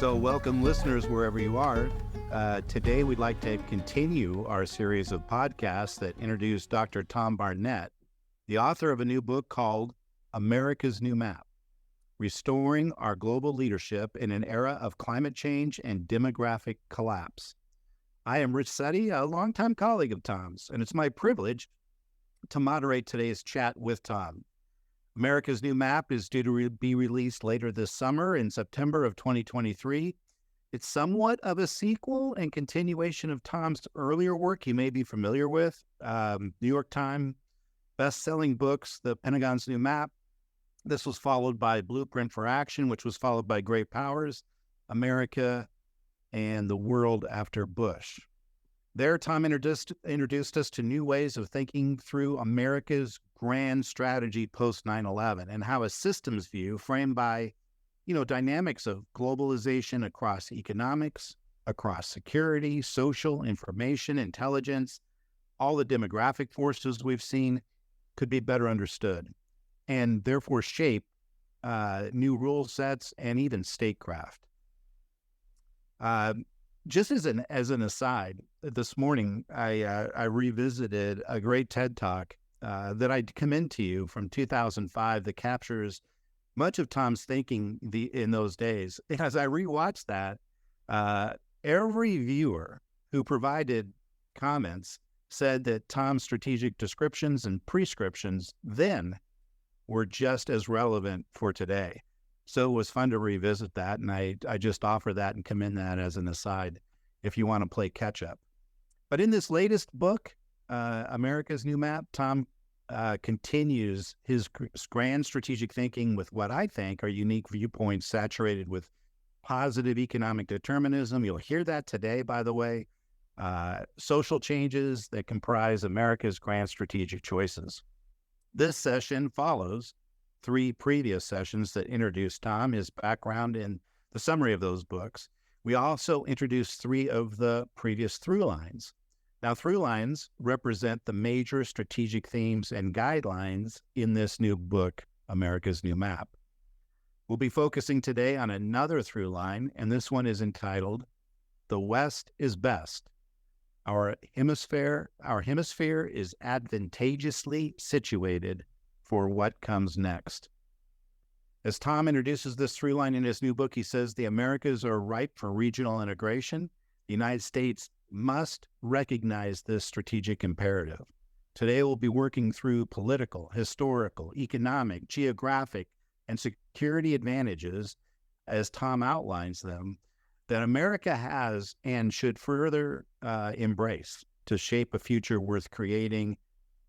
So welcome listeners wherever you are. Today we'd like to continue our series of podcasts that introduce Dr. Tom Barnett, the author of a new book called America's New Map, Restoring Our Global Leadership in an Era of Climate Change and Demographic Collapse. I am Rich Suttie, a longtime colleague of Tom's, and it's my privilege to moderate today's chat with Tom. America's New Map is due to be released later this summer in September of 2023. It's somewhat of a sequel and continuation of Tom's earlier work you may be familiar with, New York Times best-selling books, The Pentagon's New Map. This was followed by Blueprint for Action, which was followed by Great Powers, America, and the World After Bush. There, Tom introduced us to new ways of thinking through America's grand strategy post 9/11 and how a systems view framed by, dynamics of globalization across economics, across security, social, information, intelligence, all the demographic forces we've seen could be better understood and therefore shape new rule sets and even statecraft. Just as an aside, this morning I revisited a great TED Talk that I'd commend to you from 2005 that captures much of Tom's thinking in those days. As I rewatched that, every viewer who provided comments said that Tom's strategic descriptions and prescriptions then were just as relevant for today. So it was fun to revisit that, and I just offer that and commend that as an aside if you want to play catch-up. But in this latest book, America's New Map, Tom continues his grand strategic thinking with what I think are unique viewpoints saturated with positive economic determinism. You'll hear that today, by the way. Social changes that comprise America's grand strategic choices. This session follows three previous sessions that introduced Tom, his background, and the summary of those books. We also introduced three of the previous through lines. Now, through lines represent the major strategic themes and guidelines in this new book, America's New Map. We'll be focusing today on another through line, and this one is entitled, The West is Best. Our hemisphere is advantageously situated for what comes next. As Tom introduces this through line in his new book, he says the Americas are ripe for regional integration. The United States must recognize this strategic imperative. Today, we'll be working through political, historical, economic, geographic, and security advantages, as Tom outlines them, that America has and should further embrace to shape a future worth creating.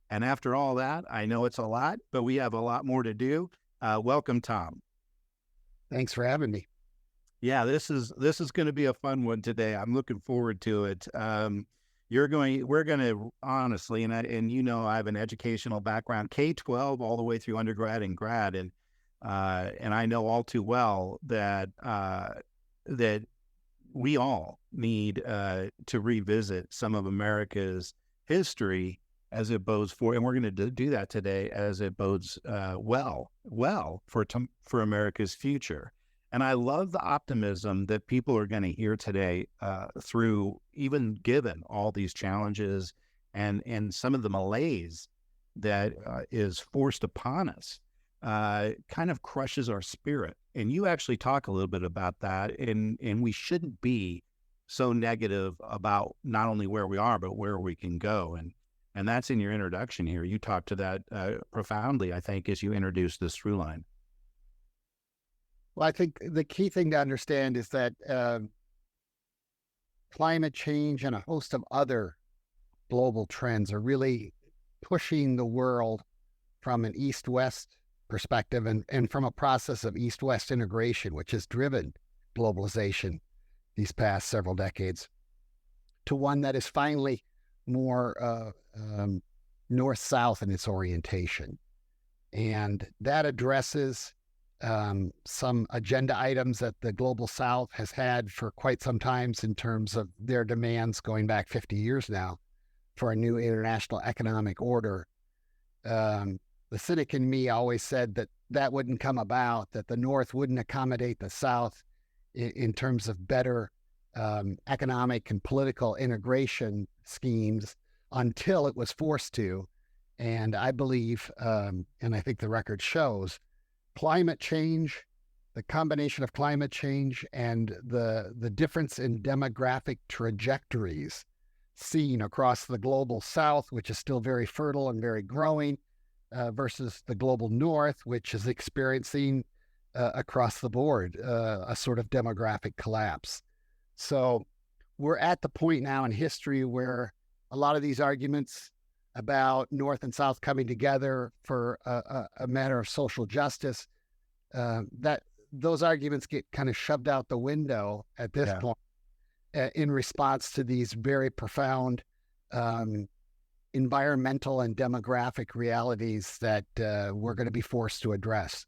And after all that, I know it's a lot, but we have a lot more to do. Welcome, Tom. Thanks for having me. Yeah, this is going to be a fun one today. I'm looking forward to it. We're going to honestly, and I have an educational background, K-12 all the way through undergrad and grad, and I know all too well that we all need to revisit some of America's history as it bodes for, and we're going to do that today as it bodes well for America's future. And I love the optimism that people are going to hear today through, even given all these challenges and some of the malaise that is forced upon us, kind of crushes our spirit. And you actually talk a little bit about that, and we shouldn't be so negative about not only where we are, but where we can go. And that's in your introduction here. You talk to that profoundly, I think, as you introduce this through line. Well, I think the key thing to understand is that climate change and a host of other global trends are really pushing the world from an East-West perspective and from a process of East-West integration, which has driven globalization these past several decades, to one that is finally more north-south in its orientation. And that addresses some agenda items that the Global South has had for quite some time in terms of their demands going back 50 years now for a new international economic order. The cynic in me always said that wouldn't come about, that the North wouldn't accommodate the South in terms of better economic and political integration schemes until it was forced to. And I believe, and I think the record shows, climate change, the combination of climate change and the difference in demographic trajectories seen across the global south, which is still very fertile and very growing, versus the global north, which is experiencing across the board a sort of demographic collapse. So we're at the point now in history where a lot of these arguments about North and South coming together for a matter of social justice, that those arguments get kind of shoved out the window at this point in response to these very profound environmental and demographic realities that we're going to be forced to address.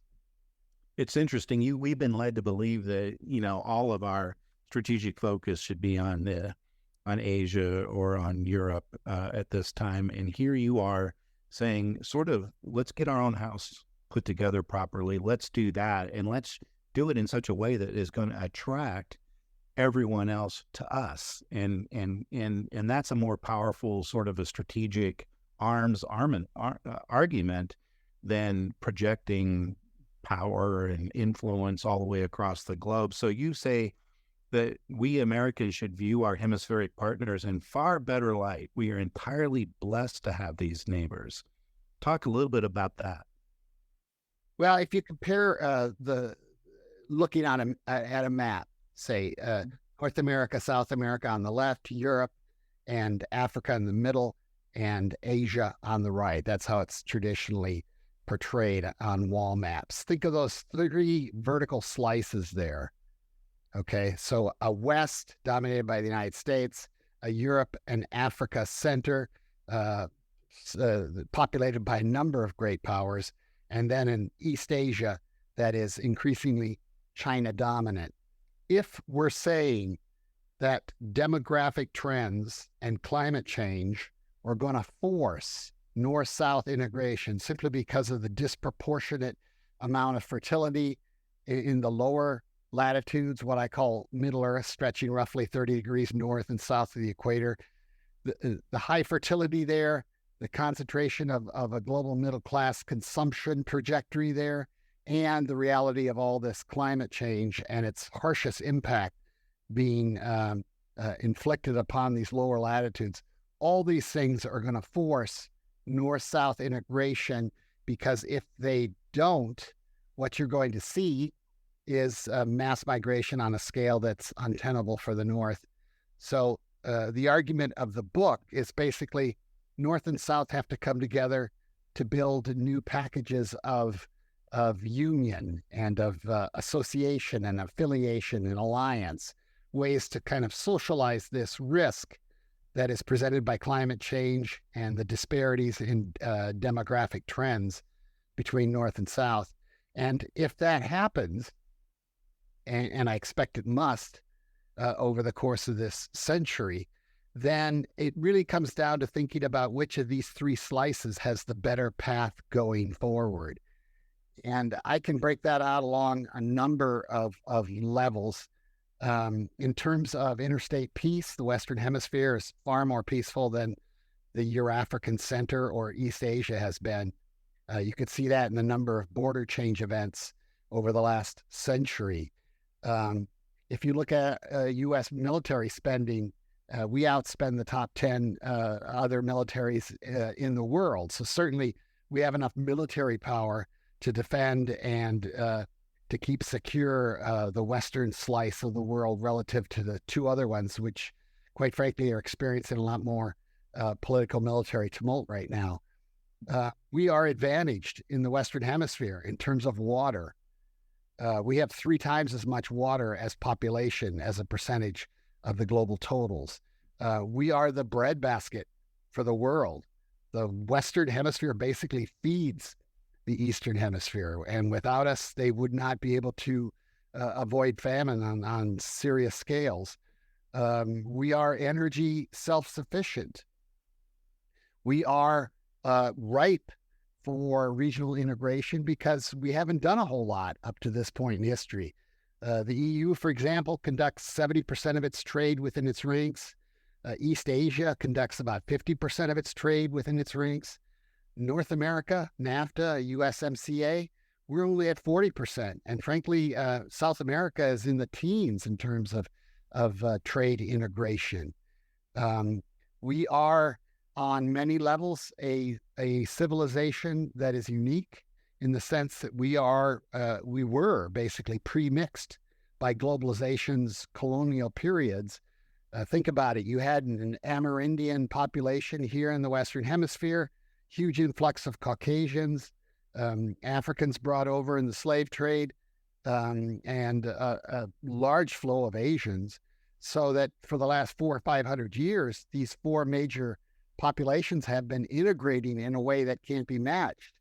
It's interesting. We've been led to believe that, all of our strategic focus should be on Asia or on Europe at this time. And here you are saying, sort of, let's get our own house put together properly. Let's do that. And let's do it in such a way that is going to attract everyone else to us. And that's a more powerful sort of a strategic argument than projecting power and influence all the way across the globe. So you say that we Americans should view our hemispheric partners in far better light. We are entirely blessed to have these neighbors. Talk a little bit about that. Well, if you compare looking at a map, say North America, South America on the left, Europe and Africa in the middle, and Asia on the right. That's how it's traditionally portrayed on wall maps. Think of those 3 vertical slices there. Okay, so a West dominated by the United States, a Europe and Africa center populated by a number of great powers, and then an East Asia that is increasingly China dominant. If we're saying that demographic trends and climate change are going to force North-South integration simply because of the disproportionate amount of fertility in the lower latitudes, what I call Middle Earth, stretching roughly 30 degrees north and south of the equator, the high fertility there, the concentration of a global middle class consumption trajectory there, and the reality of all this climate change and its harshest impact being inflicted upon these lower latitudes. All these things are going to force North-South integration, because if they don't, what you're going to see is mass migration on a scale that's untenable for the North. So the argument of the book is basically North and South have to come together to build new packages of union and of association and affiliation and alliance, ways to kind of socialize this risk that is presented by climate change and the disparities in demographic trends between North and South. And if that happens, and I expect it must over the course of this century, then it really comes down to thinking about which of these 3 slices has the better path going forward. And I can break that out along a number of levels. In terms of interstate peace, the Western Hemisphere is far more peaceful than the Euro-African center or East Asia has been. You could see that in the number of border change events over the last century. If you look at U.S. military spending, we outspend the top 10 other militaries in the world. So certainly we have enough military power to defend and to keep secure the western slice of the world relative to the 2 other ones, which, quite frankly, are experiencing a lot more political military tumult right now. We are advantaged in the Western Hemisphere in terms of water. We have 3 times as much water as population as a percentage of the global totals. We are the breadbasket for the world. The Western Hemisphere basically feeds the Eastern Hemisphere, and without us, they would not be able to avoid famine on serious scales. We are energy self-sufficient. We are ripe for regional integration because we haven't done a whole lot up to this point in history. The EU, for example, conducts 70% of its trade within its ranks. East Asia conducts about 50% of its trade within its ranks. North America, NAFTA, USMCA, we're only at 40%. And frankly, South America is in the teens in terms of trade integration. We are on many levels a civilization that is unique in the sense that we were basically pre-mixed by globalization's colonial periods. Think about it. You had an Amerindian population here in the Western Hemisphere, huge influx of Caucasians, Africans brought over in the slave trade, and a large flow of Asians. So that for the last 400 or 500 years, these four major populations have been integrating in a way that can't be matched.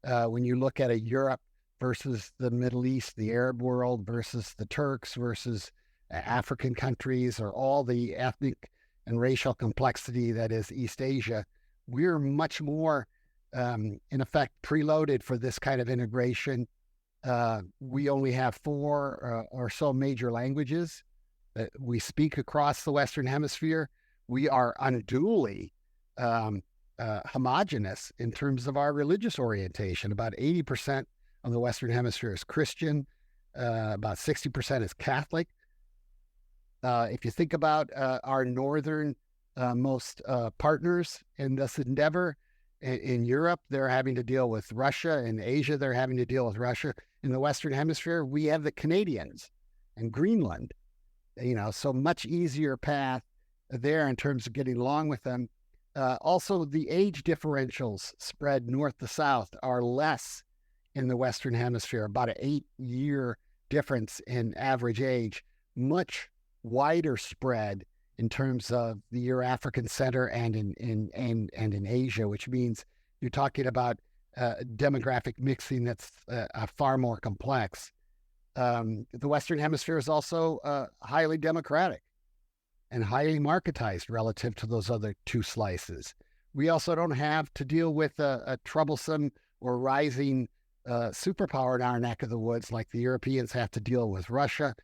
When you look at a Europe versus the Middle East, the Arab world versus the Turks versus African countries, or all the ethnic and racial complexity that is East Asia, we're much more, in effect, preloaded for this kind of integration. We only have four or so major languages that we speak across the Western Hemisphere. We are unduly homogenous in terms of our religious orientation. About 80% of the Western Hemisphere is Christian, about 60% is Catholic. If you think about our northern most partners in this endeavor, in Europe, they're having to deal with Russia. In Asia, they're having to deal with Russia. In the Western Hemisphere, we have the Canadians and Greenland. So much easier path there in terms of getting along with them. Also, the age differentials spread north to south are less in the Western Hemisphere, about an 8-year difference in average age, much wider spread in terms of the Euro-African center and in Asia, which means you're talking about demographic mixing that's far more complex. The Western Hemisphere is also highly democratic and highly marketized relative to those other two slices. We also don't have to deal with a troublesome or rising superpower in our neck of the woods like the Europeans have to deal with Russia,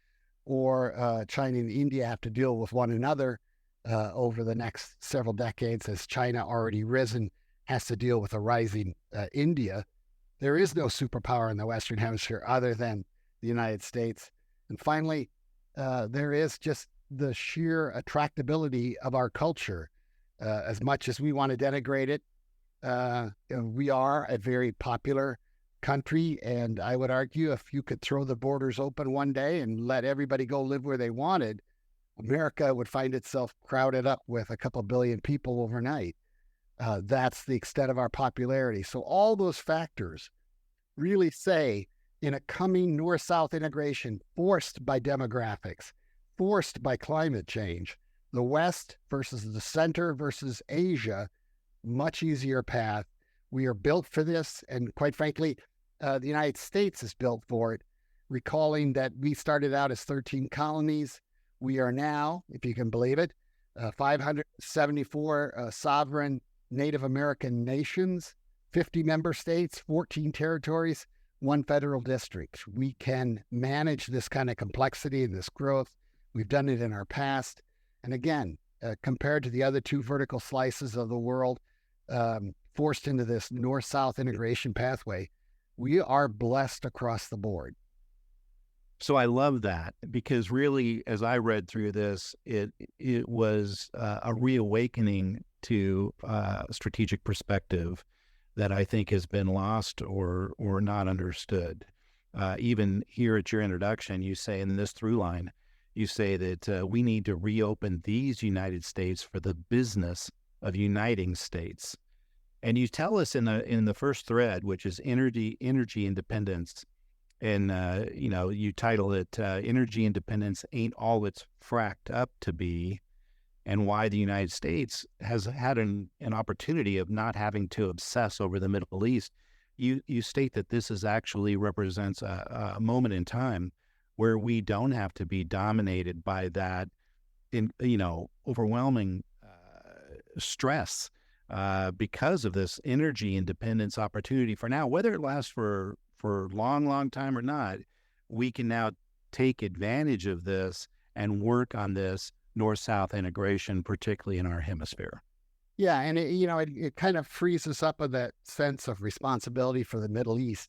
or China and India have to deal with one another over the next several decades, as China, already risen, has to deal with a rising India. There is no superpower in the Western Hemisphere other than the United States. And finally, there is just the sheer attractability of our culture. As much as we want to denigrate it, we are a very popular country, and I would argue if you could throw the borders open one day and let everybody go live where they wanted, America would find itself crowded up with a couple billion people overnight. That's the extent of our popularity. So all those factors really say, in a coming north-south integration forced by demographics, forced by climate change, the West versus the center versus Asia, much easier path. We are built for this, and quite frankly, the United States is built for it. Recalling that we started out as 13 colonies. We are now, if you can believe it, 574 sovereign Native American nations, 50 member states, 14 territories, 1 federal district. We can manage this kind of complexity and this growth. We've done it in our past. And again, compared to the other two vertical slices of the world, forced into this north-south integration pathway, we are blessed across the board. So I love that, because really, as I read through this, it was a reawakening to strategic perspective that I think has been lost or not understood. Even here at your introduction, you say in this through line, you say that we need to reopen these United States for the business of uniting states. And you tell us in the first thread, which is energy independence, and you title it "Energy Independence Ain't All It's Fracked Up to Be," and why the United States has had an opportunity of not having to obsess over the Middle East. You state that this actually represents a moment in time where we don't have to be dominated by that, overwhelming stress. Because of this energy independence opportunity for now, whether it lasts for long time or not, we can now take advantage of this and work on this north-south integration, particularly in our hemisphere. Yeah, and it kind of frees us up of that sense of responsibility for the Middle East.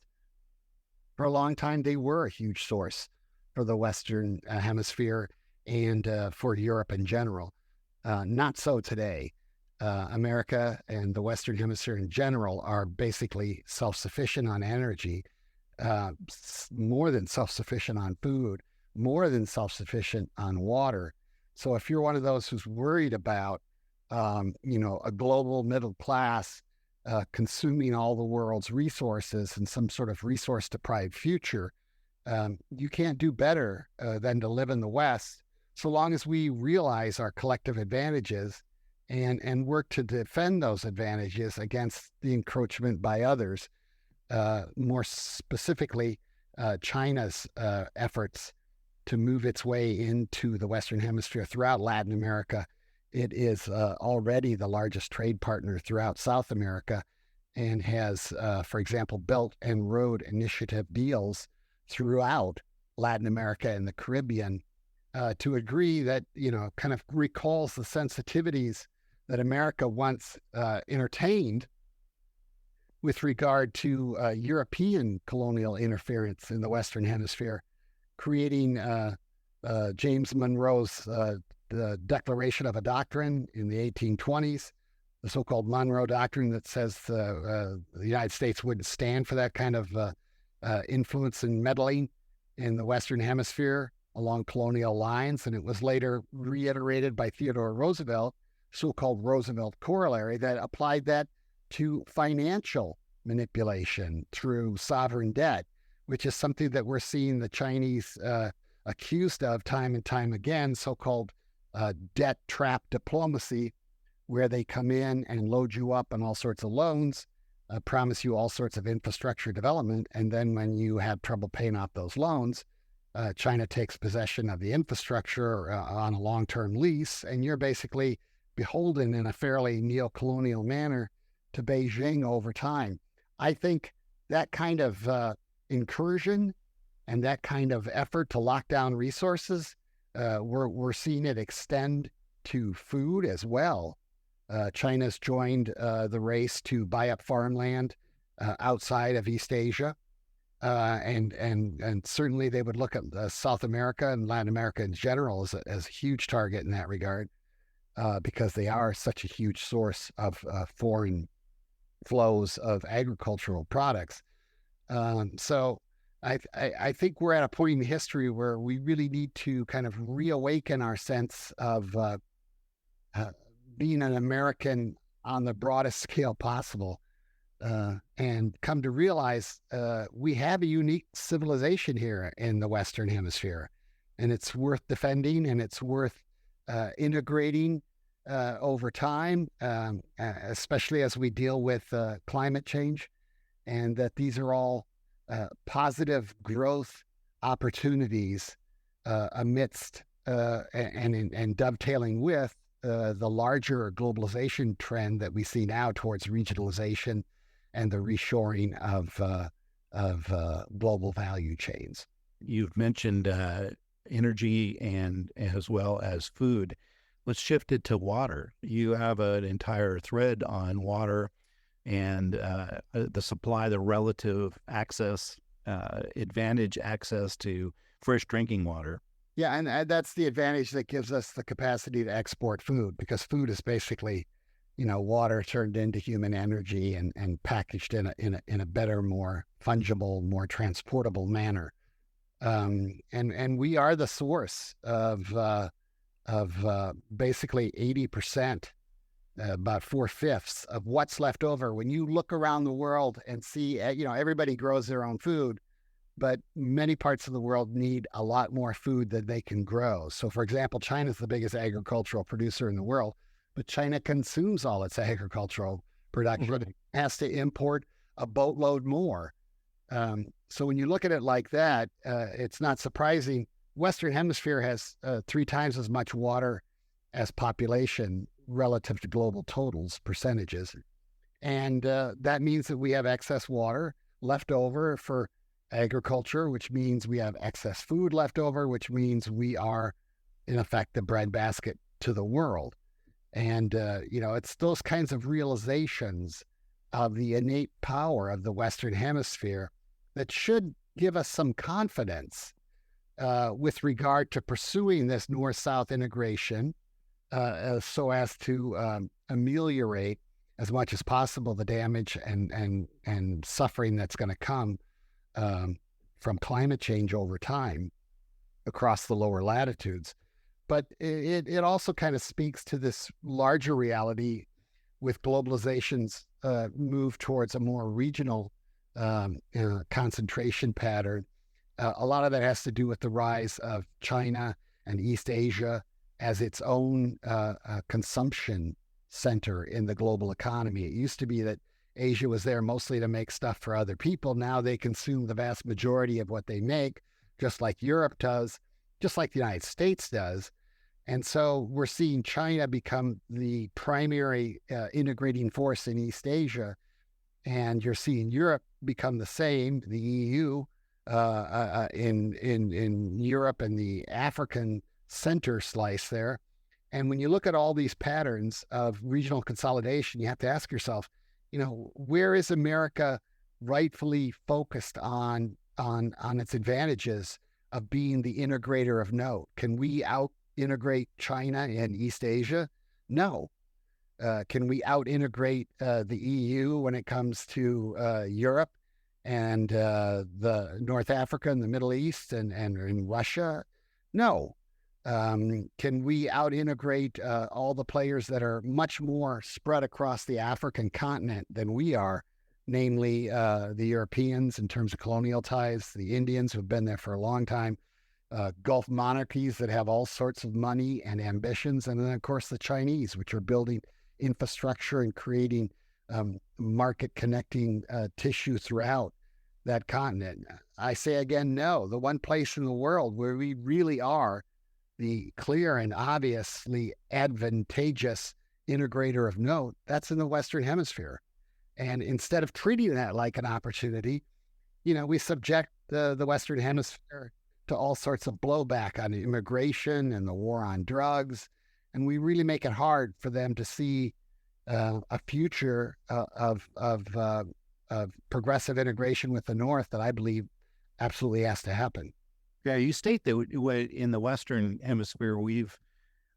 For a long time, they were a huge source for the Western Hemisphere and for Europe in general. Not so today. America and the Western Hemisphere in general are basically self-sufficient on energy, more than self-sufficient on food, more than self-sufficient on water. So if you're one of those who's worried about, a global middle class consuming all the world's resources in some sort of resource-deprived future, you can't do better than to live in the West, so long as we realize our collective advantages and work to defend those advantages against the encroachment by others. More specifically, China's efforts to move its way into the Western Hemisphere throughout Latin America. It is already the largest trade partner throughout South America and has, for example, Belt and Road Initiative deals throughout Latin America and the Caribbean to agree that, kind of recalls the sensitivities that America once entertained with regard to European colonial interference in the Western Hemisphere, creating James Monroe's the Declaration of a Doctrine in the 1820s, the so-called Monroe Doctrine that says the United States wouldn't stand for that kind of influence and meddling in the Western Hemisphere along colonial lines. And it was later reiterated by Theodore Roosevelt, so-called Roosevelt Corollary, that applied that to financial manipulation through sovereign debt, which is something that we're seeing the Chinese accused of time and time again, so-called debt trap diplomacy, where they come in and load you up on all sorts of loans, promise you all sorts of infrastructure development, and then when you have trouble paying off those loans, China takes possession of the infrastructure on a long-term lease, and you're basically beholden in a fairly neo-colonial manner to Beijing over time. I think that kind of incursion and that kind of effort to lock down resources, we're seeing it extend to food as well. China's joined the race to buy up farmland outside of East Asia. And certainly they would look at South America and Latin America in general as a huge target in that regard, because they are such a huge source of foreign flows of agricultural products. So I think we're at a point in history where we really need to kind of reawaken our sense of being an American on the broadest scale possible, and come to realize we have a unique civilization here in the Western Hemisphere, and it's worth defending and it's worth integrating over time, especially as we deal with climate change, and that these are all positive growth opportunities amidst and dovetailing with the larger globalization trend that we see now towards regionalization and the reshoring of global value chains. You've mentioned energy and as well as food. Let's shift it to water. You have an entire thread on water and the supply, the relative access, advantage access to fresh drinking water. Yeah, and that's the advantage that gives us the capacity to export food, because food is basically, water turned into human energy and packaged in a better, more fungible, more transportable manner. And we are the source of basically 80%, about 4/5 of what's left over. When you look around the world and see, everybody grows their own food, but many parts of the world need a lot more food than they can grow. So, for example, China's the biggest agricultural producer in the world, but China consumes all its agricultural production. Right. Has to import a boatload more. So when you look at it like that, it's not surprising. Western Hemisphere has 3 times as much water as population relative to global totals, percentages. And that means that we have excess water left over for agriculture, which means we have excess food left over, which means we are, in effect, the breadbasket to the world. And, it's those kinds of realizations of the innate power of the Western Hemisphere that should give us some confidence with regard to pursuing this North-South integration so as to ameliorate as much as possible the damage and suffering that's going to come from climate change over time across the lower latitudes. But it also kind of speaks to this larger reality with globalization's move towards a more regional concentration pattern. A lot of that has to do with the rise of China and East Asia as its own consumption center in the global economy. It used to be that Asia was there mostly to make stuff for other people. Now they consume the vast majority of what they make, just like Europe does, just like the United States does. And so we're seeing China become the primary integrating force in East Asia. And you're seeing Europe become the same, the EU in Europe and the African center slice there. And when you look at all these patterns of regional consolidation, you have to ask yourself, where is America rightfully focused on its advantages of being the integrator of note? Can we out-integrate China and East Asia? No. Can we out-integrate the EU when it comes to Europe and the North Africa and the Middle East and Russia? No. Can we out-integrate all the players that are much more spread across the African continent than we are, namely the Europeans in terms of colonial ties, the Indians who've been there for a long time, Gulf monarchies that have all sorts of money and ambitions, and then, of course, the Chinese, which are building infrastructure and creating market-connecting tissue throughout that continent. I say again, no. The one place in the world where we really are the clear and obviously advantageous integrator of note, that's in the Western Hemisphere. And instead of treating that like an opportunity, we subject the Western Hemisphere to all sorts of blowback on immigration and the war on drugs. And we really make it hard for them to see a future of progressive integration with the North that I believe absolutely has to happen. Yeah, you state that in the Western Hemisphere,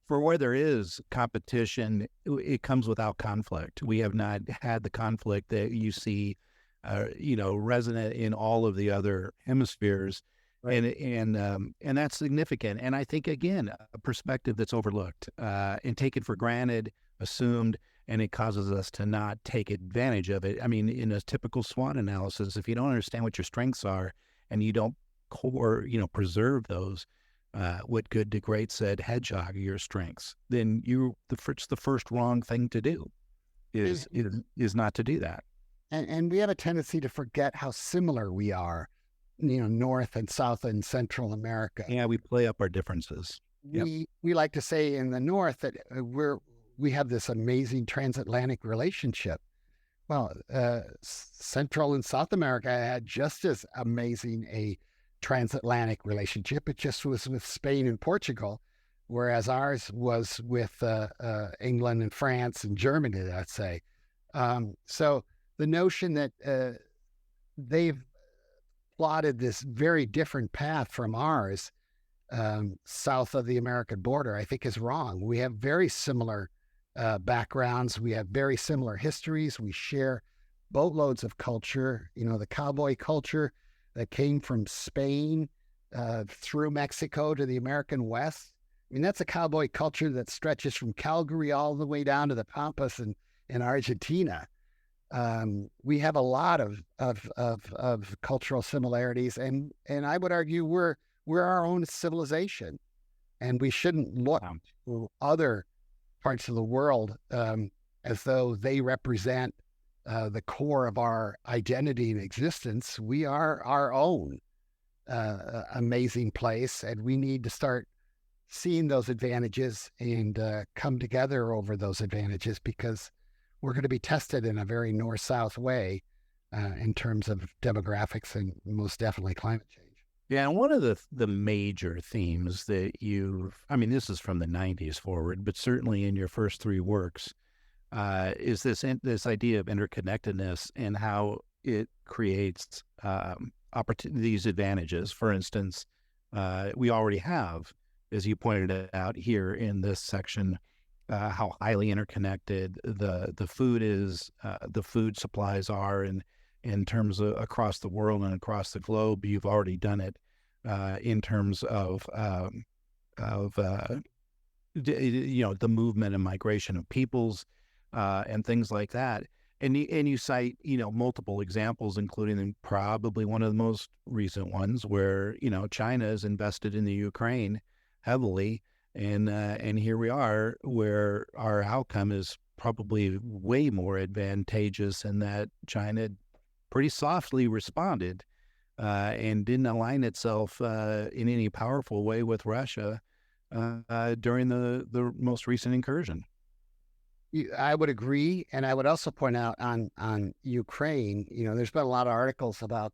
for where there is competition, it comes without conflict. We have not had the conflict that you see, resonant in all of the other hemispheres, right. And that's significant. And I think, again, a perspective that's overlooked and taken for granted, assumed, and it causes us to not take advantage of it. I mean, in a typical SWOT analysis, if you don't understand what your strengths are and you don't preserve those, what Good to Great said, hedgehog your strengths, then it's the first wrong thing to do is not to do that. And we have a tendency to forget how similar we are, North and South and Central America. Yeah, we play up our differences. We like to say in the North that we have this amazing transatlantic relationship. Well, Central and South America had just as amazing a transatlantic relationship. It just was with Spain and Portugal, whereas ours was with England and France and Germany, let's say. So the notion that they've plotted this very different path from ours south of the American border, I think is wrong. We have very similar backgrounds. We have very similar histories. We share boatloads of culture, the cowboy culture that came from Spain through Mexico to the American West. I mean, that's a cowboy culture that stretches from Calgary all the way down to the Pampas in Argentina. We have a lot of cultural similarities, and I would argue we're our own civilization, and we shouldn't look to other parts of the world as though they represent the core of our identity and existence. We are our own amazing place, and we need to start seeing those advantages and come together over those advantages, because we're going to be tested in a very north-south way in terms of demographics and most definitely climate change. Yeah, and one of the major themes that I mean, this is from the 90s forward, but certainly in your first three works, is this idea of interconnectedness and how it creates these advantages. For instance, we already have, as you pointed out here in this section, how highly interconnected the food is, the food supplies are, and in terms of across the world and across the globe. You've already done it in terms of the movement and migration of peoples and things like that. And you cite multiple examples, including probably one of the most recent ones where China is invested in the Ukraine heavily, and here we are where our outcome is probably way more advantageous, in that China pretty softly responded and didn't align itself in any powerful way with Russia during the most recent incursion. I would agree, and I would also point out on Ukraine. There's been a lot of articles about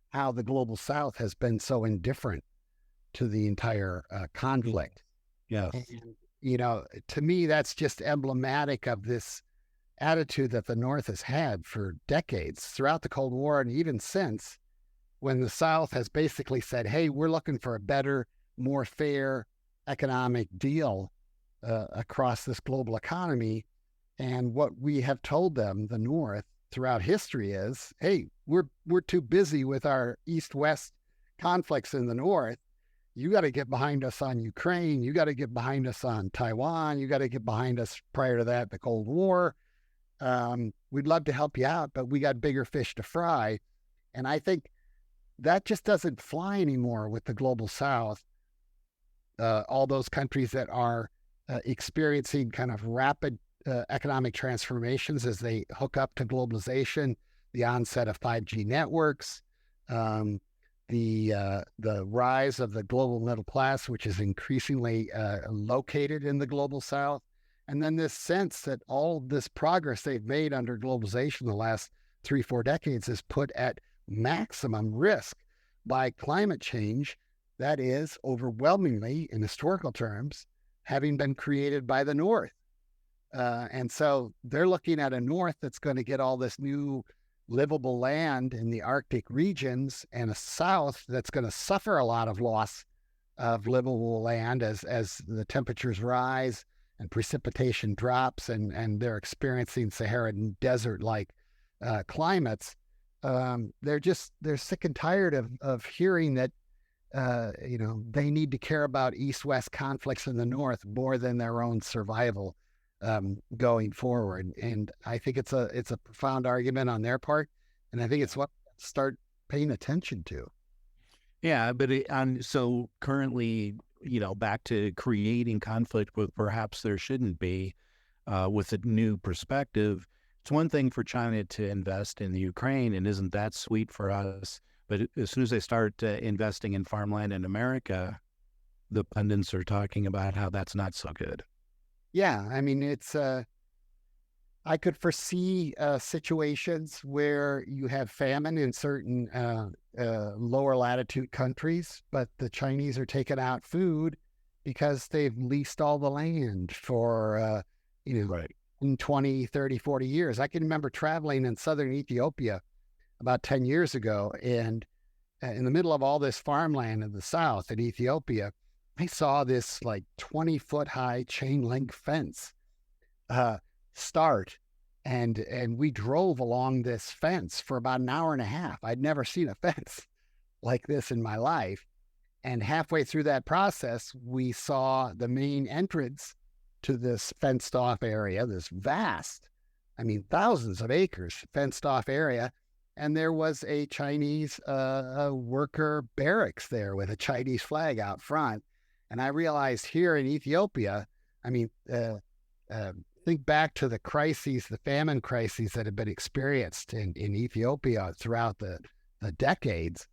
how the global South has been so indifferent to the entire conflict. Yes. And, to me, that's just emblematic of this attitude that the North has had for decades throughout the Cold War, and even since, when the South has basically said, hey, we're looking for a better, more fair economic deal across this global economy. And what we have told them, the North, throughout history is, hey, we're too busy with our East-West conflicts in the North. You got to get behind us on Ukraine. You got to get behind us on Taiwan. You got to get behind us prior to that, the Cold War. We'd love to help you out, but we got bigger fish to fry. And I think that just doesn't fly anymore with the global South. All those countries that are experiencing kind of rapid economic transformations as they hook up to globalization, the onset of 5G networks, the rise of the global middle class, which is increasingly located in the global South, and then this sense that all this progress they've made under globalization the last 3-4 decades is put at maximum risk by climate change that is overwhelmingly, in historical terms, having been created by the North. And so they're looking at a North that's going to get all this new livable land in the Arctic regions, and a South that's going to suffer a lot of loss of livable land as the temperatures rise and precipitation drops, and they're experiencing Saharan desert-like climates. They're sick and tired of hearing that they need to care about East-West conflicts in the North more than their own survival going forward. And I think it's a profound argument on their part, and I think it's what we start paying attention to. Yeah, but so currently, back to creating conflict where perhaps there shouldn't be, with a new perspective. It's one thing for China to invest in the Ukraine, and isn't that sweet for us? But as soon as they start investing in farmland in America, the pundits are talking about how that's not so good. Yeah, I mean, it's I could foresee situations where you have famine in certain lower latitude countries, but the Chinese are taking out food because they've leased all the land for, Right. in 20, 30, 40 years. I can remember traveling in southern Ethiopia about 10 years ago, and in the middle of all this farmland in the south in Ethiopia, I saw this like 20-foot high chain link fence start, and we drove along this fence for about an hour and a half. I'd never seen a fence like this in my life. And halfway through that process, we saw the main entrance to this fenced off area, this vast, thousands of acres fenced off area. And there was a Chinese worker barracks there with a Chinese flag out front. And I realized here in Ethiopia, think back to the crises, the famine crises that have been experienced in Ethiopia throughout the decades.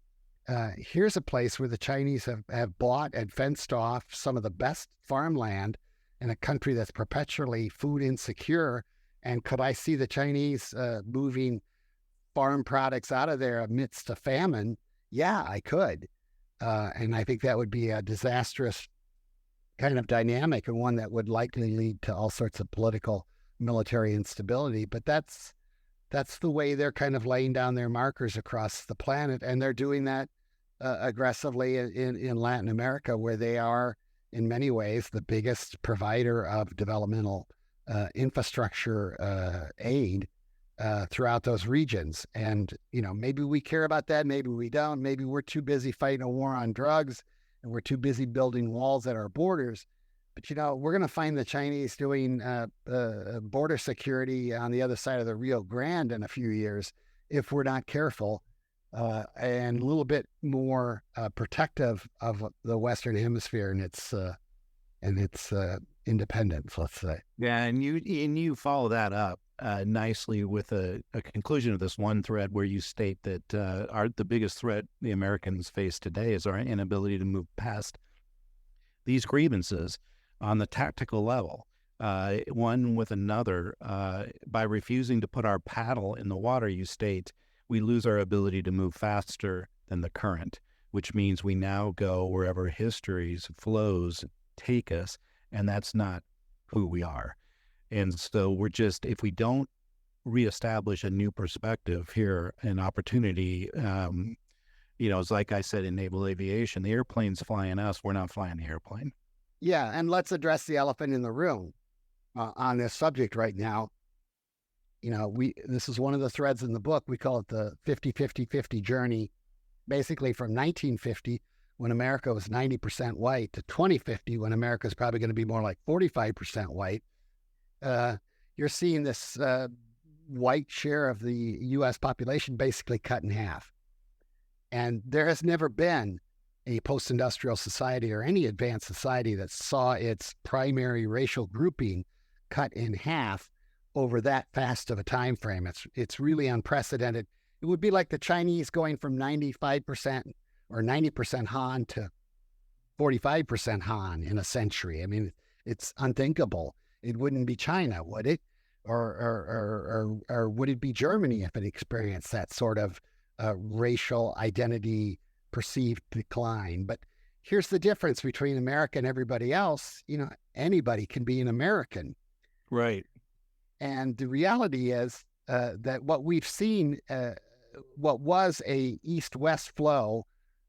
Here's a place where the Chinese have bought and fenced off some of the best farmland in a country that's perpetually food insecure. And could I see the Chinese moving farm products out of there amidst a famine, yeah, I could. And I think that would be a disastrous kind of dynamic, and one that would likely lead to all sorts of political, military instability. But that's the way they're kind of laying down their markers across the planet, and they're doing that aggressively in Latin America, where they are, in many ways, the biggest provider of developmental infrastructure aid throughout those regions. And, maybe we care about that, maybe we don't. Maybe we're too busy fighting a war on drugs, and we're too busy building walls at our borders. But, we're going to find the Chinese doing border security on the other side of the Rio Grande in a few years if we're not careful, and a little bit more protective of the Western Hemisphere and its independence, let's say. Yeah, and you follow that up nicely with a conclusion of this one thread where you state that the biggest threat the Americans face today is our inability to move past these grievances on the tactical level, one with another. By refusing to put our paddle in the water, you state, we lose our ability to move faster than the current, which means we now go wherever history's flows take us, and that's not who we are. And so if we don't reestablish a new perspective here, an opportunity, it's like I said in naval aviation, the airplane's flying us, we're not flying the airplane. Yeah, and let's address the elephant in the room on this subject right now. This is one of the threads in the book. We call it the 50-50-50 journey, basically from 1950, when America was 90% white, to 2050, when America is probably going to be more like 45% white. You're seeing this white share of the U.S. population basically cut in half. And there has never been a post-industrial society or any advanced society that saw its primary racial grouping cut in half over that fast of a time frame. It's really unprecedented. It would be like the Chinese going from 95% or 90% Han to 45% Han in a century. I mean, it's unthinkable. It wouldn't be China, would it? Or would it be Germany if it experienced that sort of racial identity perceived decline? But here's the difference between America and everybody else. Anybody can be an American. Right. And the reality is that what we've seen, what was a east-west flow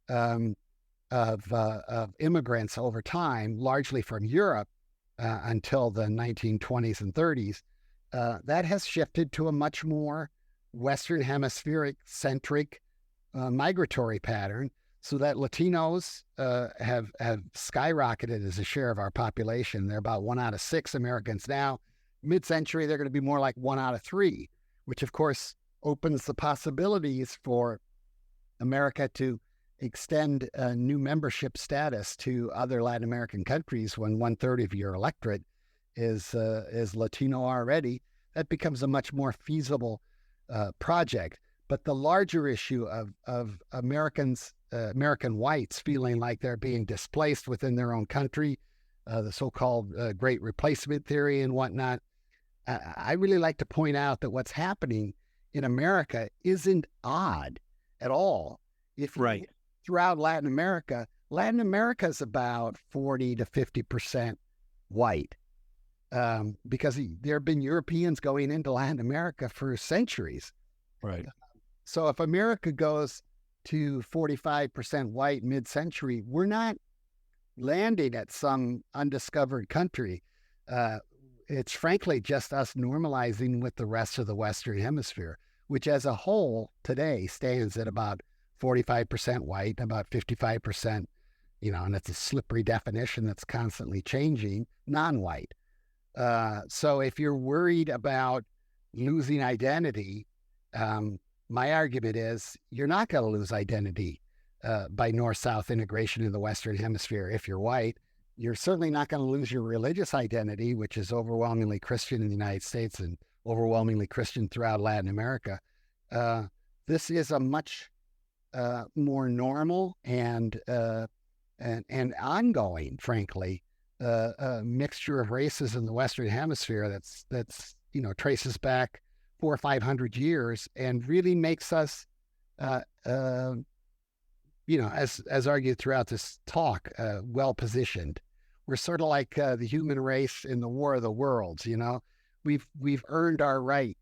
of immigrants over time, largely from Europe until the 1920s and 30s, that has shifted to a much more Western Hemispheric-centric migratory pattern, so that Latinos have skyrocketed as a share of our population. They're about 1 out of 6 Americans now. Mid-century, they're going to be more like 1 out of 3, which of course opens the possibilities for America to extend new membership status to other Latin American countries. When 1/3 of your electorate is Latino already, that becomes a much more feasible project. But the larger issue of American whites feeling like they're being displaced within their own country, the so-called Great Replacement theory and whatnot, I really like to point out that what's happening in America isn't odd at all. Right. Throughout Latin America is about 40 to 50% white, because there have been Europeans going into Latin America for centuries. Right. So if America goes to 45% white mid-century, we're not landing at some undiscovered country. It's frankly just us normalizing with the rest of the Western Hemisphere, which as a whole today stands at about 45% white, about 55%, and it's a slippery definition that's constantly changing, non-white. So if you're worried about losing identity, my argument is you're not going to lose identity by North-South integration in the Western Hemisphere if you're white. You're certainly not going to lose your religious identity, which is overwhelmingly Christian in the United States and overwhelmingly Christian throughout Latin America. This is a much more normal and ongoing, frankly, mixture of races in the Western Hemisphere that's traces back or 500 years and really makes us, as argued throughout this talk, well-positioned. We're sort of like the human race in the War of the Worlds, We've earned our right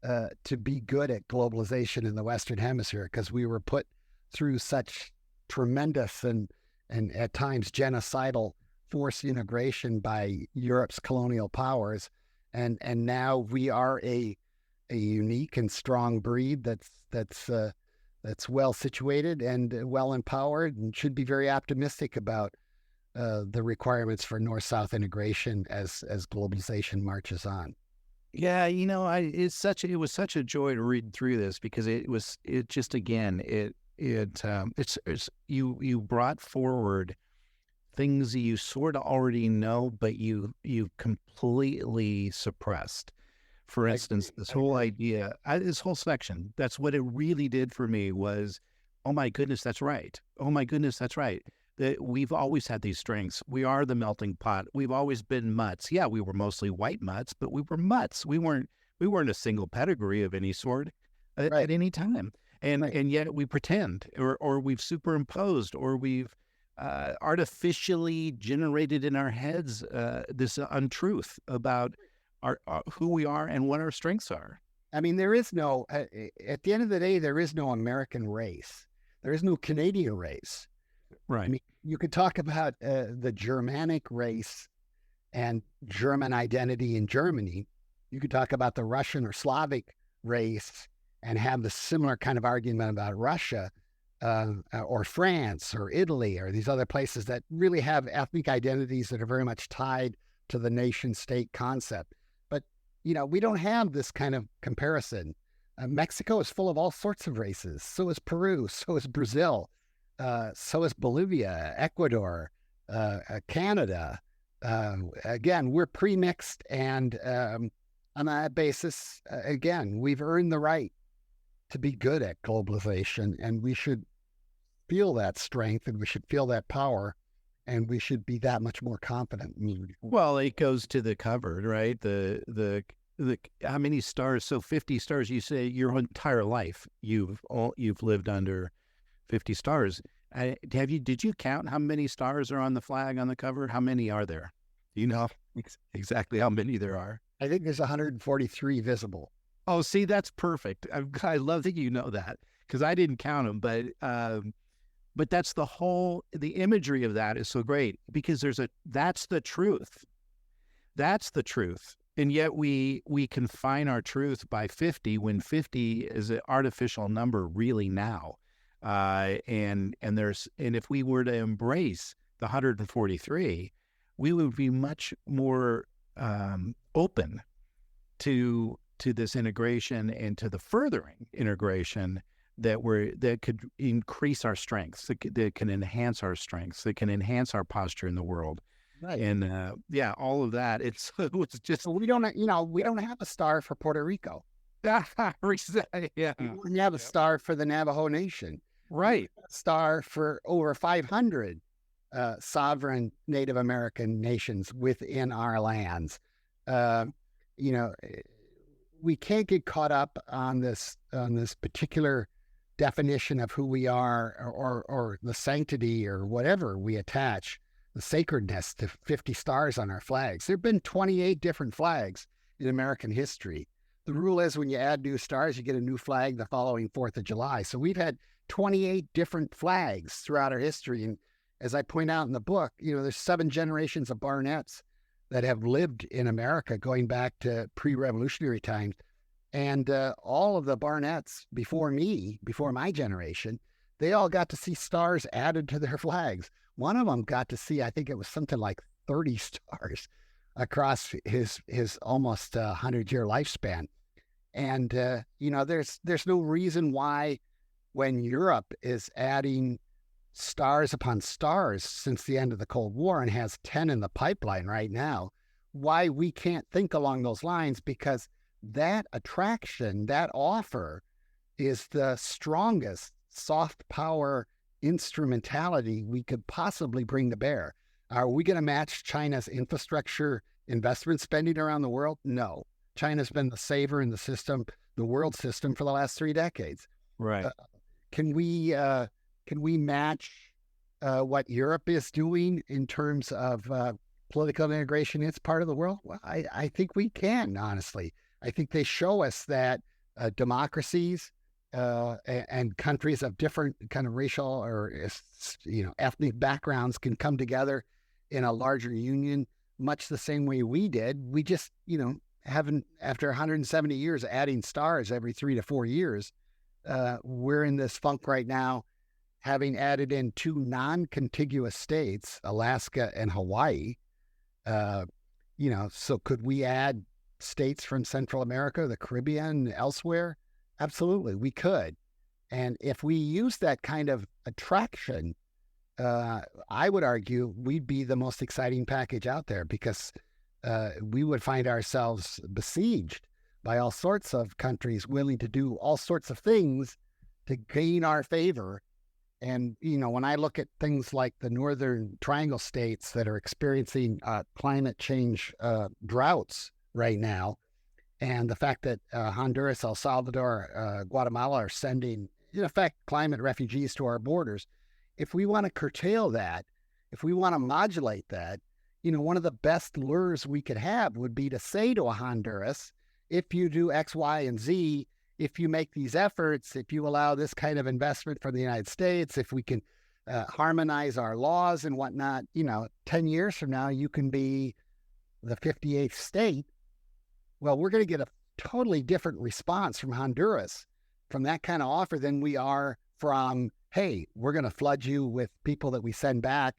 to be good at globalization in the Western Hemisphere because we were put through such tremendous and at times genocidal forced integration by Europe's colonial powers. And now we are a unique and strong breed that's well situated and well empowered and should be very optimistic about the requirements for North-South integration as globalization marches on. Yeah, it was such a joy to read through this because you brought forward things that you sort of already know, but you completely suppressed. For instance, this whole idea, this whole section, that's what it really did for me was, oh my goodness, that's right. Oh my goodness, that's right. That we've always had these strengths. We are the melting pot. We've always been mutts. Yeah, we were mostly white mutts, but we were mutts. We weren't a single pedigree of any sort at any time. And yet we pretend, or we've superimposed, or we've artificially generated in our heads this untruth about who we are and what our strengths are. I mean, there is no, at the end of the day, there is no American race. There is no Canadian race. Right. I mean, you could talk about the Germanic race and German identity in Germany. You could talk about the Russian or Slavic race and have the similar kind of argument about Russia or France or Italy or these other places that really have ethnic identities that are very much tied to the nation state concept. But, we don't have this kind of comparison. Mexico is full of all sorts of races. So is Peru. So is Brazil. So is Bolivia, Ecuador, Canada. Again, we're pre-mixed, and on that basis, again, we've earned the right to be good at globalization, and we should feel that strength, and we should feel that power, and we should be that much more confident. Well, it goes to the cover, right? The how many stars? So 50 stars. You say your entire life you've lived under 50 stars. Did you count how many stars are on the flag on the cover? How many are there? Do you know exactly how many there are? I think there's 143 visible. Oh, see, that's perfect. I love that you know that because I didn't count them, but that's the imagery of that is so great because that's the truth. That's the truth. And yet we confine our truth by 50 when 50 is an artificial number really now. And if we were to embrace the 143, we would be much more open to this integration and to the furthering integration that could increase our strengths, that can enhance our strengths, that can enhance our posture in the world. Right. And all of that. It was just we don't have a star for Puerto Rico. Yeah. We don't have a star for the Navajo Nation. Right. A star for over 500 sovereign Native American nations within our lands. We can't get caught up on this particular definition of who we are or the sanctity or whatever we attach, the sacredness to 50 stars on our flags. There have been 28 different flags in American history. The rule is when you add new stars, you get a new flag the following 4th of July. So we've had 28 different flags throughout our history. And as I point out in the book, there's 7 generations of Barnetts that have lived in America going back to pre-revolutionary times. And all of the Barnetts before my generation, they all got to see stars added to their flags. One of them got to see, I think it was something like 30 stars across his almost 100-year lifespan. And, there's no reason why when Europe is adding stars upon stars since the end of the Cold War and has 10 in the pipeline right now, why we can't think along those lines, because that attraction, that offer is the strongest soft power instrumentality we could possibly bring to bear. Are we going to match China's infrastructure investment spending around the world? No. China's been the saver in the system, the world system, for the last 3 decades. Right. Can we match what Europe is doing in terms of political integration in its part of the world? Well, I think we can, honestly. I think they show us that democracies and countries of different kind of racial or ethnic backgrounds can come together in a larger union, much the same way we did. We just, haven't, after 170 years, adding stars every 3 to 4 years, we're in this funk right now, having added in 2 non-contiguous states, Alaska and Hawaii. So could we add states from Central America, the Caribbean, elsewhere? Absolutely, we could. And if we use that kind of attraction, I would argue we'd be the most exciting package out there, because we would find ourselves besieged by all sorts of countries willing to do all sorts of things to gain our favor. And, when I look at things like the Northern Triangle states that are experiencing climate change droughts right now, and the fact that Honduras, El Salvador, Guatemala are sending, in effect, climate refugees to our borders, if we want to curtail that, if we want to modulate that, one of the best lures we could have would be to say to a Honduras, if you do X, Y, and Z, if you make these efforts, if you allow this kind of investment from the United States, if we can harmonize our laws and whatnot, 10 years from now, you can be the 58th state. Well, we're going to get a totally different response from Honduras from that kind of offer than we are from, hey, we're going to flood you with people that we send back,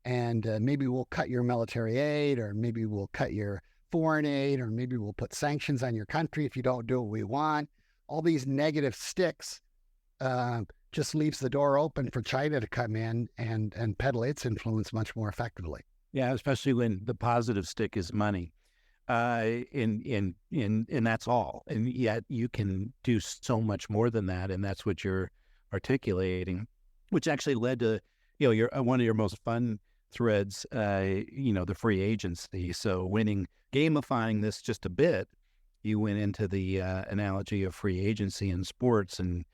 and maybe we'll cut your military aid, or maybe we'll cut your foreign aid, or maybe we'll put sanctions on your country if you don't do what we want. All these negative sticks just leaves the door open for China to come in and peddle its influence much more effectively. Yeah, especially when the positive stick is money. And that's all. And yet you can do so much more than that. And that's what you're articulating, which actually led to, one of your most fun threads, the free agency. So gamifying this just a bit, you went into the analogy of free agency in sports and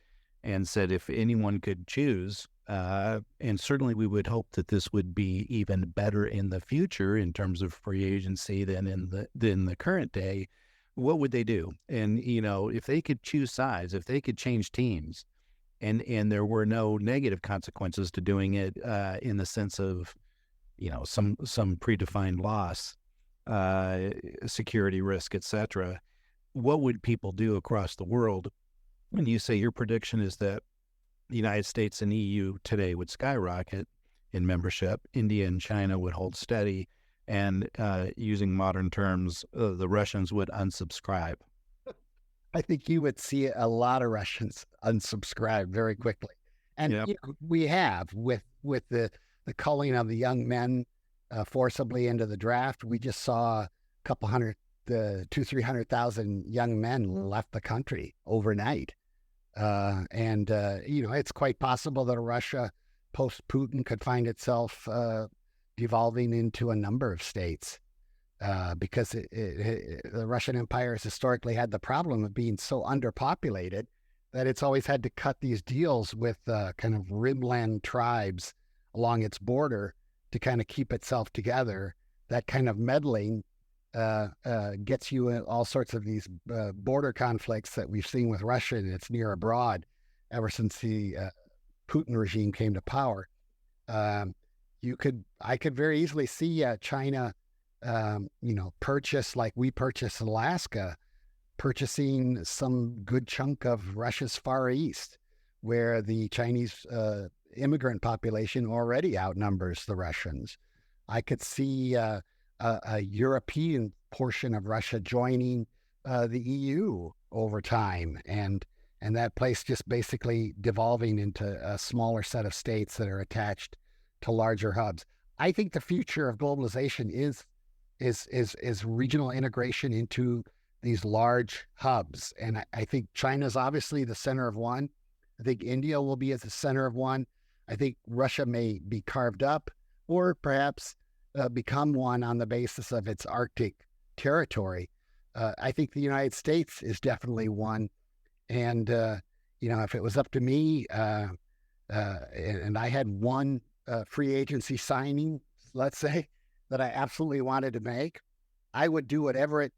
said if anyone could choose, and certainly we would hope that this would be even better in the future in terms of free agency than in the current day, what would they do? And, if they could choose sides, if they could change teams, and there were no negative consequences to doing it in the sense of, some predefined loss, security risk, etc., what would people do across the world? When you say your prediction is that the United States and EU today would skyrocket in membership, India and China would hold steady, and using modern terms, the Russians would unsubscribe. I think you would see a lot of Russians unsubscribe very quickly. And Yep. We have with the culling of the young men forcibly into the draft. We just saw a couple hundred, 300,000 young men left the country overnight. It's quite possible that Russia post-Putin could find itself devolving into a number of states because the Russian Empire has historically had the problem of being so underpopulated that it's always had to cut these deals with kind of rimland tribes along its border to kind of keep itself together. That kind of meddling gets you in all sorts of these border conflicts that we've seen with Russia and its near abroad ever since the Putin regime came to power. I could very easily see China, purchase, like we purchased Alaska, purchasing some good chunk of Russia's Far East, where the Chinese immigrant population already outnumbers the Russians. I could see a European portion of Russia joining the EU over time, and that place just basically devolving into a smaller set of states that are attached to larger hubs. I think the future of globalization is regional integration into these large hubs, and I think China's obviously the center of one. I think India will be at the center of one. I think Russia may be carved up, or perhaps become one on the basis of its Arctic territory. I think the United States is definitely one. And, if it was up to me, and I had one free agency signing, let's say, that I absolutely wanted to make, I would do whatever it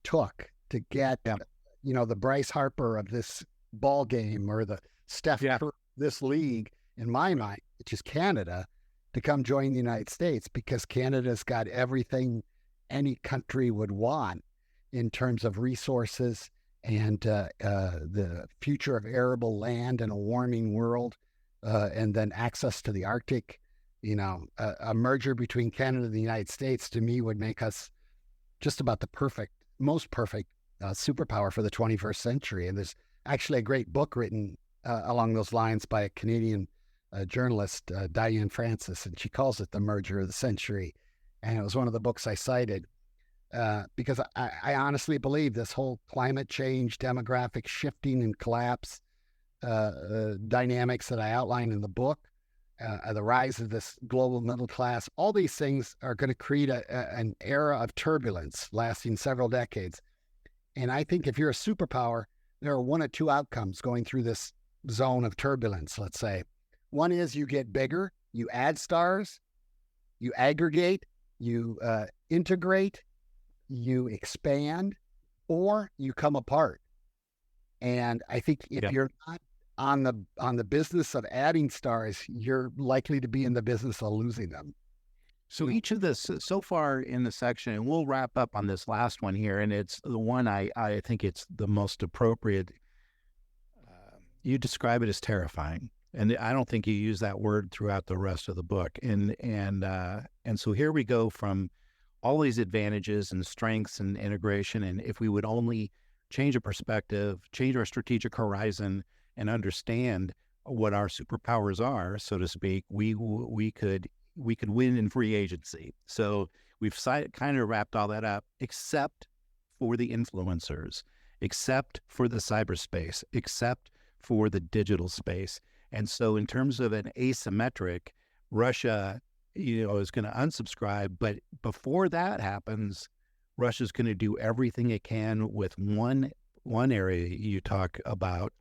took to get, the Bryce Harper of this ball game or the Steph Curry of this league, in my mind, which is Canada, to come join the United States, because Canada's got everything any country would want in terms of resources and the future of arable land in a warming world, and then access to the Arctic. A merger between Canada and the United States, to me, would make us just about the most perfect superpower for the 21st century. And there's actually a great book written along those lines by a Canadian journalist, Diane Francis, and she calls it The Merger of the Century. And it was one of the books I cited because I honestly believe this whole climate change, demographic shifting and collapse dynamics that I outline in the book, the rise of this global middle class, all these things are going to create an era of turbulence lasting several decades. And I think if you're a superpower, there are one of two outcomes going through this zone of turbulence, let's say. One is you get bigger, you add stars, you aggregate, you integrate, you expand, or you come apart. And I think if you're not on the business of adding stars, you're likely to be in the business of losing them. So each of this so far in the section, and we'll wrap up on this last one here, and it's the one I think it's the most appropriate. You describe it as terrifying, and I don't think you use that word throughout the rest of the book. And so here we go from all these advantages and strengths and integration, and if we would only change a perspective, change our strategic horizon, and understand what our superpowers are, so to speak, we could win in free agency. So we've kind of wrapped all that up, except for the influencers, except for the cyberspace, except for the digital space. And so in terms of an asymmetric, Russia, is going to unsubscribe. But before that happens, Russia's going to do everything it can with one area you talk about.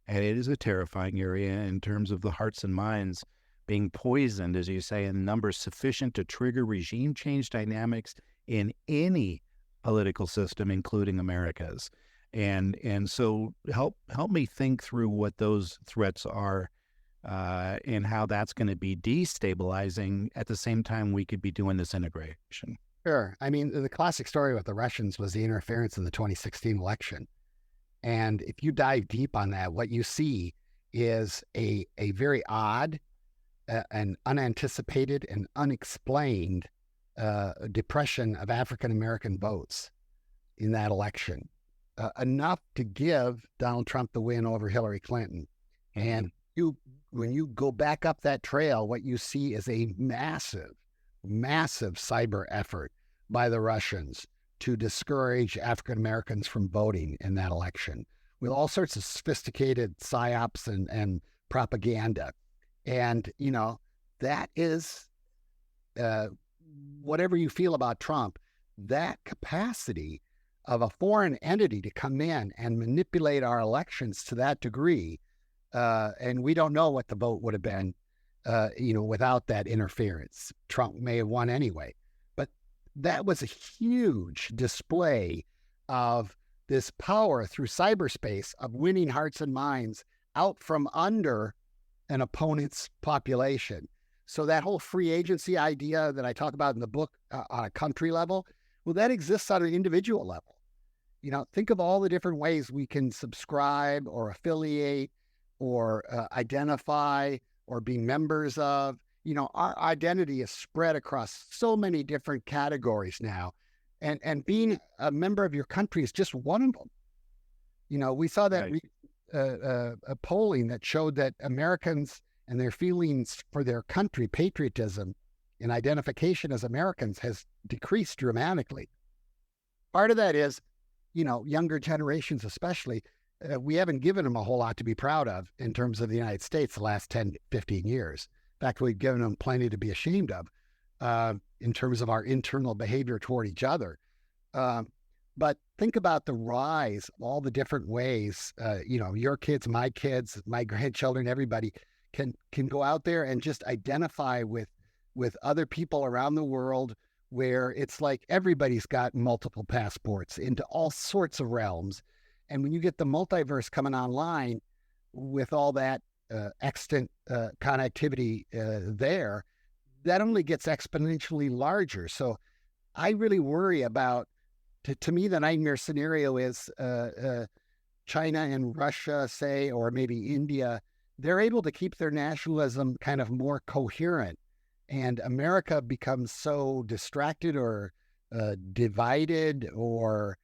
And it is a terrifying area in terms of the hearts and minds being poisoned, as you say, in numbers sufficient to trigger regime change dynamics in any political system, including America's. And so help me think through what those threats are, and how that's going to be destabilizing at the same time we could be doing this integration. Sure. I mean, the classic story with the Russians was the interference in the 2016 election. And if you dive deep on that, what you see is a very odd and unanticipated and unexplained depression of African-American votes in that election, enough to give Donald Trump the win over Hillary Clinton. And when you go back up that trail, what you see is a massive cyber effort by the Russians to discourage African Americans from voting in that election, with all sorts of sophisticated psyops and propaganda. And, that is, whatever you feel about Trump, that capacity of a foreign entity to come in and manipulate our elections to that degree, and we don't know what the vote would have been, without that interference. Trump may have won anyway. But that was a huge display of this power through cyberspace of winning hearts and minds out from under an opponent's population. So that whole free agency idea that I talk about in the book on a country level, well, that exists on an individual level. Think of all the different ways we can subscribe or affiliate or identify or be members of. Our identity is spread across so many different categories now. And being a member of your country is just one of them. We saw that a polling that showed that Americans and their feelings for their country, patriotism and identification as Americans, has decreased dramatically. Part of that is, younger generations especially, we haven't given them a whole lot to be proud of in terms of the United States the last 10, 15 years. In fact, we've given them plenty to be ashamed of in terms of our internal behavior toward each other. But think about the rise of all the different ways, your kids, my grandchildren, everybody can go out there and just identify with other people around the world, where it's like everybody's got multiple passports into all sorts of realms. And when you get the multiverse coming online with all that extant connectivity there, that only gets exponentially larger. So I really worry about, to me, the nightmare scenario is China and Russia, say, or maybe India, they're able to keep their nationalism kind of more coherent. And America becomes so distracted or divided or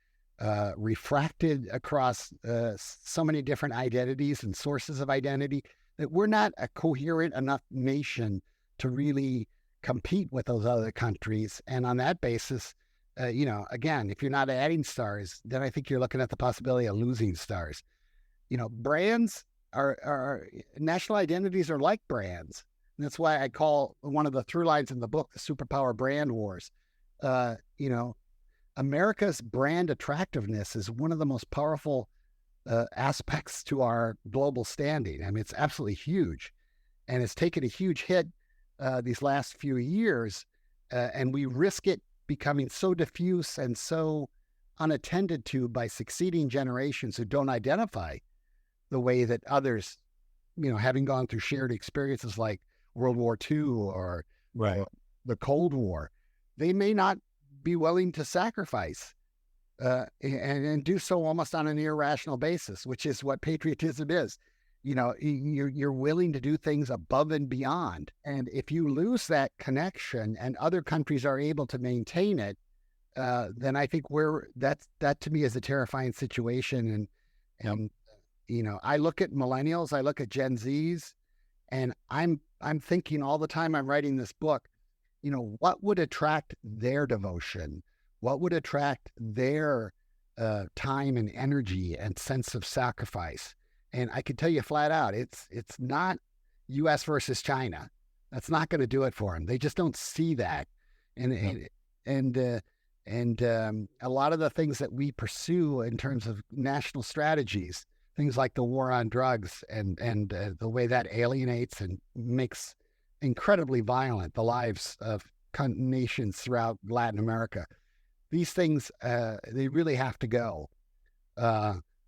refracted across so many different identities and sources of identity that we're not a coherent enough nation to really compete with those other countries. And on that basis, again, if you're not adding stars, then I think you're looking at the possibility of losing stars. Brands are national identities are like brands. And that's why I call one of the through lines in the book the superpower brand wars. America's brand attractiveness is one of the most powerful aspects to our global standing. I mean, it's absolutely huge, and it's taken a huge hit these last few years, and we risk it becoming so diffuse and so unattended to by succeeding generations who don't identify the way that others, having gone through shared experiences like World War II or the Cold War, they may not be willing to sacrifice and do so almost on an irrational basis, which is what patriotism is. You're willing to do things above and beyond. And if you lose that connection and other countries are able to maintain it, then I think that to me is a terrifying situation. And I look at millennials, I look at Gen Zs, and I'm thinking all the time I'm writing this book, what would attract their devotion? What would attract their time and energy and sense of sacrifice? And I can tell you flat out, it's not U.S. versus China. That's not going to do it for them. They just don't see that. And a lot of the things that we pursue in terms of national strategies, things like the war on drugs and the way that alienates and makes incredibly violent the lives of nations throughout Latin America. These things, they really have to go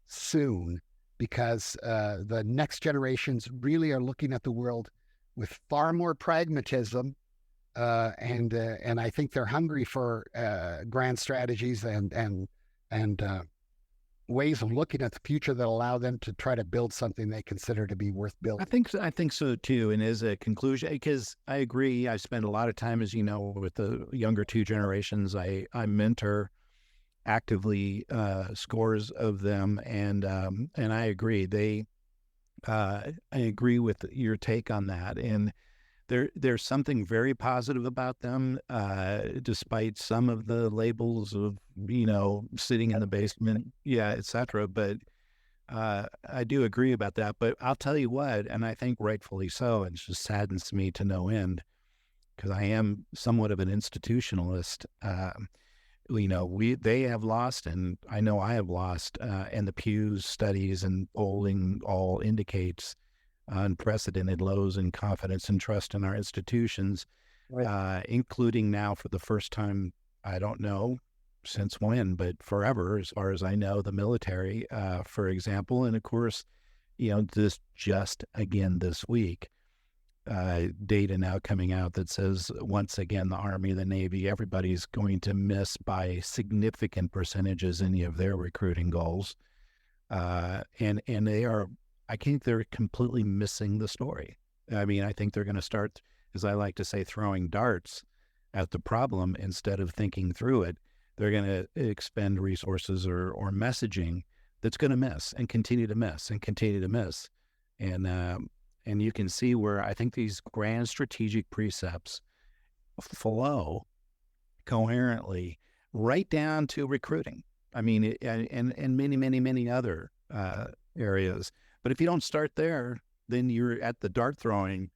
soon, because the next generations really are looking at the world with far more pragmatism, and I think they're hungry for grand strategies and ways of looking at the future that allow them to try to build something they consider to be worth building. I think so too. And as a conclusion, because I agree, I spend a lot of time, as you know, with the younger two generations. I mentor actively scores of them, and I agree. I agree with your take on that. And there's something very positive about them, despite some of the labels of, sitting in the basement, etc. But I do agree about that. But I'll tell you what, and I think rightfully so, it just saddens me to no end, because I am somewhat of an institutionalist. They have lost, and I know I have lost, and the Pew's studies and polling all indicates unprecedented lows in confidence and trust in our institutions, including now for the first time, I don't know since when, but forever, as far as I know, the military, for example. And of course, this week, data now coming out that says, once again, the Army, the Navy, everybody's going to miss by significant percentages any of their recruiting goals. And they are, I think they're completely missing the story. I mean, I think they're going to start, as I like to say, throwing darts at the problem instead of thinking through it. They're going to expend resources or messaging that's going to miss and continue to miss and continue to miss. And you can see where I think these grand strategic precepts flow coherently right down to recruiting. I mean, and many, many, many other areas. But if you don't start there, then you're at the dart throwing.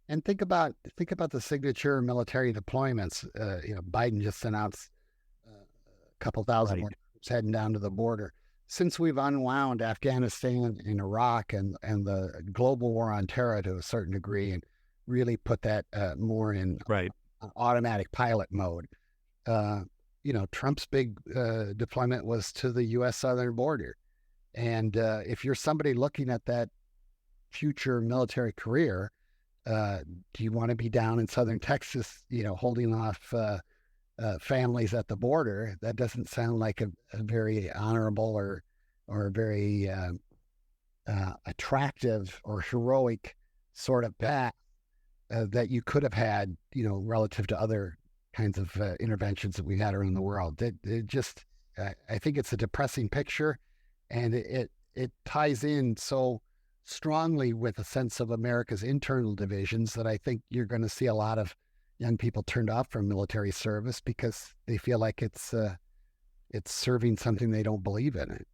And think about the signature military deployments. Biden just announced a couple thousand more troops heading down to the border. Since we've unwound Afghanistan and Iraq and the global war on terror to a certain degree, and really put that more in Right. automatic pilot mode, Trump's big deployment was to the U.S. southern border. And if you're somebody looking at that future military career, do you want to be down in southern Texas, holding off families at the border? That doesn't sound like a very honorable or very attractive or heroic sort of path that you could have had, relative to other kinds of interventions that we've had around the world. It just, I think it's a depressing picture, and it ties in so strongly with a sense of America's internal divisions that I think you're going to see a lot of young people turned off from military service because they feel like it's serving something they don't believe in it.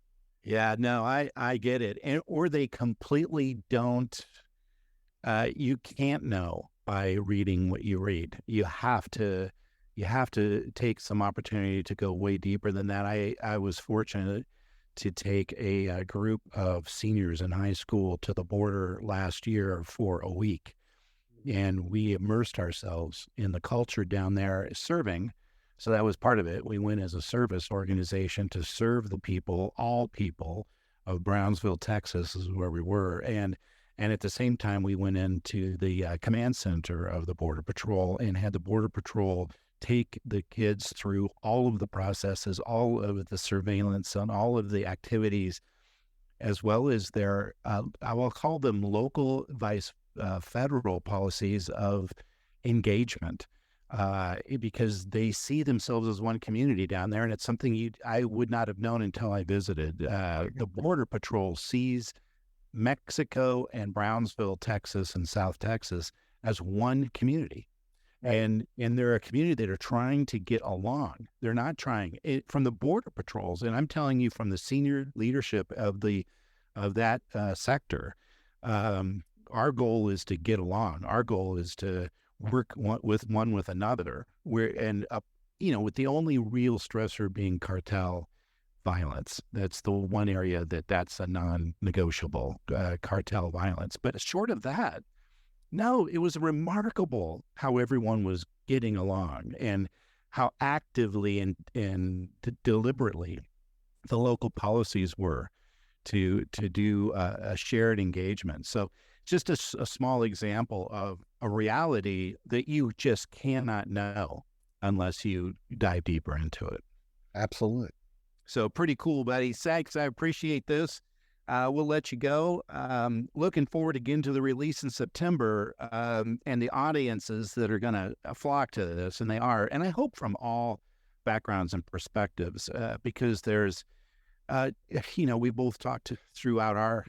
Yeah, no, I get it. Or they completely don't, you can't know by reading what you read. You have to take some opportunity to go way deeper than that. I was fortunate to take a group of seniors in high school to the border last year for a week. And we immersed ourselves in the culture down there serving. So that was part of it. We went as a service organization to serve the people, all people of Brownsville, Texas is where we were. And at the same time, we went into the command center of the Border Patrol and had the Border Patrol take the kids through all of the processes, all of the surveillance and all of the activities, as well as their, I will call them local federal policies of engagement, because they see themselves as one community down there. And it's something I would not have known until I visited. The Border Patrol sees Mexico and Brownsville, Texas and South Texas as one community. And they're a community that are trying to get along. They're not trying from the Border Patrols. And I'm telling you, from the senior leadership of that sector, our goal is to get along. Our goal is to work with another. With the only real stressor being cartel violence. That's the one area that's a non-negotiable, cartel violence. But short of that, no, it was remarkable how everyone was getting along and how actively and deliberately the local policies were to do a shared engagement. So just a small example of a reality that you just cannot know unless you dive deeper into it. Absolutely. So pretty cool, buddy. Thanks. I appreciate this. We'll let you go. Looking forward again to the release in September, and the audiences that are going to flock to this, and they are, and I hope from all backgrounds and perspectives, because there's, we both talked throughout our,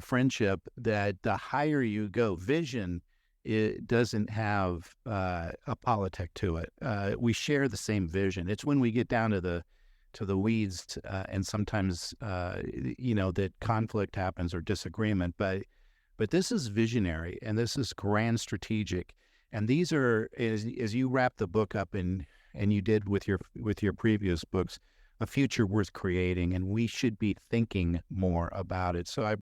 friendship, that the higher you go, vision, it doesn't have a politic to it. We share the same vision. It's when we get down to the weeds, and sometimes that conflict happens or disagreement. But this is visionary, and this is grand strategic. And these are, as you wrap the book up, and you did with your previous books, a future worth creating, and we should be thinking more about it. So I